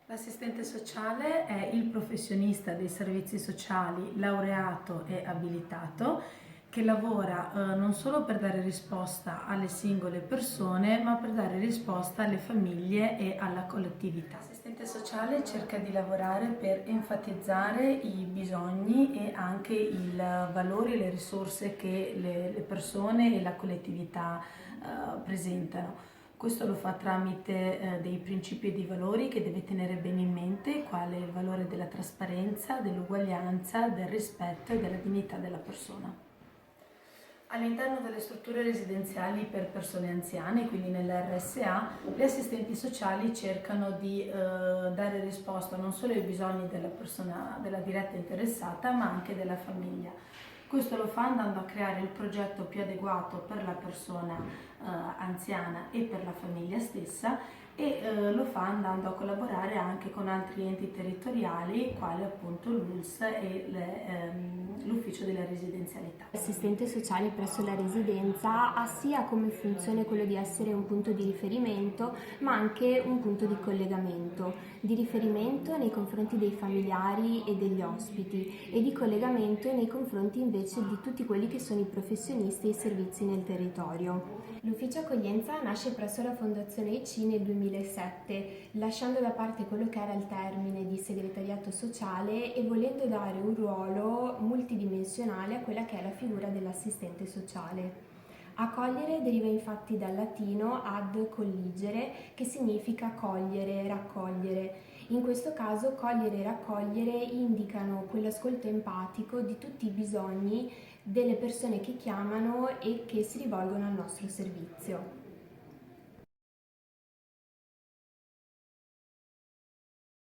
L'assistente sociale è il professionista dei servizi sociali laureato e abilitato che lavora non solo per dare risposta alle singole persone, ma per dare risposta alle famiglie e alla collettività. L'assistente sociale cerca di lavorare per enfatizzare i bisogni e anche i valori e le risorse che le persone e la collettività presentano. Questo lo fa tramite dei principi e dei valori che deve tenere bene in mente, quale il valore della trasparenza, dell'uguaglianza, del rispetto e della dignità della persona. All'interno delle strutture residenziali per persone anziane, quindi nell'RSA, le assistenti sociali cercano di dare risposta non solo ai bisogni della persona, della diretta interessata, ma anche della famiglia. Questo lo fa andando a creare il progetto più adeguato per la persona anziana e per la famiglia stessa e lo fa andando a collaborare anche con altri enti territoriali quali appunto l'ULSS e l'ufficio della residenzialità. L'assistente sociale presso la residenza ha sia come funzione quello di essere un punto di riferimento, ma anche un punto di riferimento nei confronti dei familiari e degli ospiti e di collegamento nei confronti invece di tutti quelli che sono i professionisti e i servizi nel territorio. L'ufficio accoglienza nasce presso la Fondazione EC nel 2007, lasciando da parte quello che era il termine di segretariato sociale e volendo dare un ruolo multidimensionale a quella che è la figura dell'assistente sociale. Accogliere deriva infatti dal latino ad colligere, che significa cogliere, raccogliere. In questo caso cogliere e raccogliere indicano quell'ascolto empatico di tutti i bisogni delle persone che chiamano e che si rivolgono al nostro servizio.